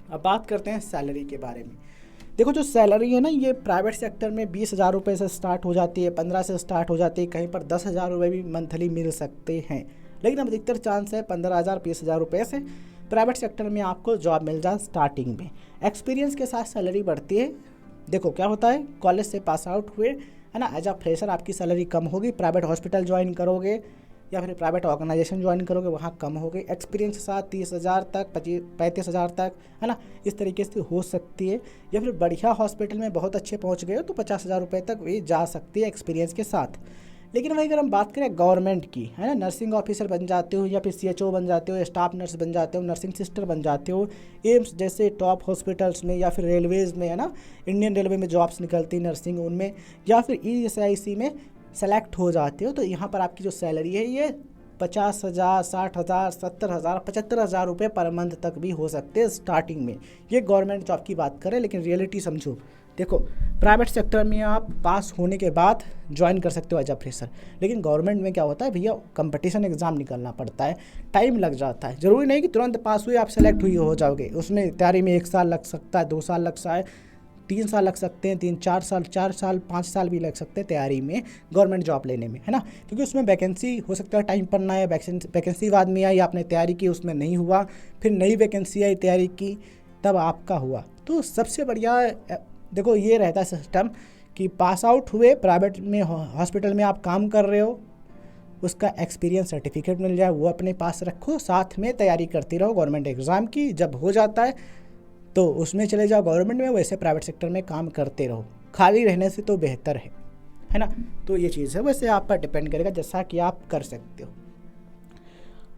अब बात करते हैं सैलरी के बारे में। देखो जो सैलरी है ना, ये प्राइवेट सेक्टर में 20,000 रुपये से स्टार्ट हो जाती है, 15 से स्टार्ट हो जाती है, कहीं पर 10,000 रुपये भी मंथली मिल सकते हैं। लेकिन अब अधिकतर चांस है 15,000 20,000 रुपये से प्राइवेट सेक्टर में आपको जॉब मिल जाए स्टार्टिंग में। एक्सपीरियंस के साथ सैलरी बढ़ती है। देखो क्या होता है, कॉलेज से पास आउट हुए है ना, एज अ फ्रेशर आपकी सैलरी कम होगी, प्राइवेट हॉस्पिटल ज्वाइन करोगे या फिर प्राइवेट ऑर्गेनाइजेशन ज्वाइन करोगे, वहाँ कम हो गई। एक्सपीरियंस के साथ 30,000 तक 35,000 तक है ना, इस तरीके से हो सकती है। या फिर बढ़िया हॉस्पिटल में बहुत अच्छे पहुँच गए हो तो 50,000 रुपये तक भी जा सकती है एक्सपीरियंस के साथ। लेकिन वही अगर हम बात करें गवर्नमेंट की, है ना, नर्सिंग ऑफिसर बन जाते हो या फिर CHO बन जाते हो, स्टाफ नर्स बन जाते हो, नर्सिंग सिस्टर बन जाते हो, एम्स जैसे टॉप हॉस्पिटल्स में या फिर रेलवेज़ में, है ना, इंडियन रेलवे में जॉब्स निकलती नर्सिंग उनमें, या फिर ESIC में सेलेक्ट हो जाते हो, तो यहाँ पर आपकी जो सैलरी है ये 50,000 60,000 70,000 75,000 रुपये पर मंथ तक भी हो सकते हैं स्टार्टिंग में। ये गवर्नमेंट जॉब की बात करें, लेकिन रियलिटी समझो। देखो प्राइवेट सेक्टर में आप पास होने के बाद ज्वाइन कर सकते हो एज अ फ्रेशर, लेकिन गवर्नमेंट में क्या होता है भैया, कंपटीशन एग्ज़ाम निकलना पड़ता है, टाइम लग जाता है। ज़रूरी नहीं कि तुरंत पास हुए आप सेलेक्ट हुई हो जाओगे, उसमें तैयारी में 1 साल लग सकता है, 2 साल लग सकता है, 3 साल लग सकते हैं, 4 साल 5 साल भी लग सकते हैं तैयारी में गवर्नमेंट जॉब लेने में, है ना, क्योंकि उसमें वैकेंसी हो सकता है टाइम पड़ना है, वैकेंसी बाद में आई, आपने तैयारी की उसमें नहीं हुआ, फिर नई वैकेंसी आई तैयारी की तब आपका हुआ। तो सबसे बढ़िया देखो ये रहता है सिस्टम कि पास आउट हुए, प्राइवेट में हॉस्पिटल में आप काम कर रहे हो, उसका एक्सपीरियंस सर्टिफिकेट मिल जाए वो अपने पास रखो, साथ में तैयारी करती रहो गवर्नमेंट एग्ज़ाम की। जब हो जाता है तो उसमें चले जाओ गवर्नमेंट में, वैसे प्राइवेट सेक्टर में काम करते रहो, खाली रहने से तो बेहतर है ना। तो ये चीज़ है, वैसे आप पर डिपेंड करेगा जैसा कि आप कर सकते हो।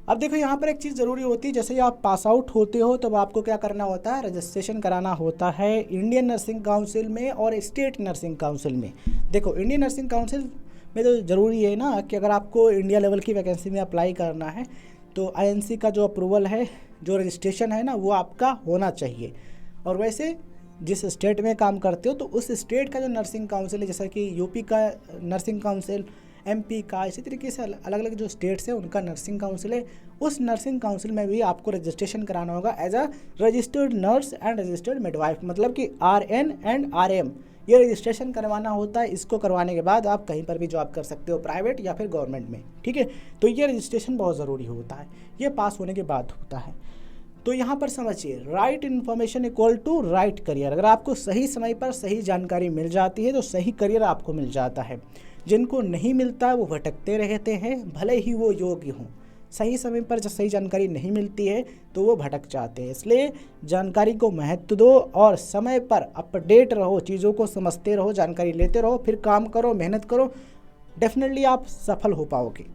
अब देखो यहाँ पर एक चीज़ ज़रूरी होती है, जैसे ही आप पास आउट होते हो तब आपको क्या करना होता है, रजिस्ट्रेशन कराना होता है इंडियन नर्सिंग काउंसिल में और स्टेट नर्सिंग काउंसिल में। देखो इंडियन नर्सिंग काउंसिल में तो ज़रूरी है ना कि अगर आपको इंडिया लेवल की वैकेंसी में अप्लाई करना है तो INC का जो अप्रूवल है, जो रजिस्ट्रेशन है ना, वो आपका होना चाहिए। और वैसे जिस स्टेट में काम करते हो तो उस स्टेट का जो नर्सिंग काउंसिल है, जैसा कि UP का नर्सिंग काउंसिल, MP का, इसी तरीके से अलग अलग जो स्टेट्स हैं उनका नर्सिंग काउंसिल है, उस नर्सिंग काउंसिल में भी आपको रजिस्ट्रेशन कराना होगा as a registered nurse and registered midwife, मतलब कि RN एंड RM, ये रजिस्ट्रेशन करवाना होता है। इसको करवाने के बाद आप कहीं पर भी जॉब कर सकते हो, प्राइवेट या फिर गवर्नमेंट में, ठीक है। तो ये रजिस्ट्रेशन बहुत ज़रूरी होता है, ये पास होने के बाद होता है। तो यहाँ पर समझिए, right information equal to right career. अगर आपको सही समय पर सही जानकारी मिल जाती है तो सही करियर आपको मिल जाता है। जिनको नहीं मिलता वो भटकते रहते हैं, भले ही वो योग्य हों। सही समय पर जब सही जानकारी नहीं मिलती है तो वो भटक जाते हैं। इसलिए जानकारी को महत्व दो और समय पर अपडेट रहो, चीज़ों को समझते रहो, जानकारी लेते रहो, फिर काम करो, मेहनत करो, डेफिनेटली आप सफल हो पाओगे।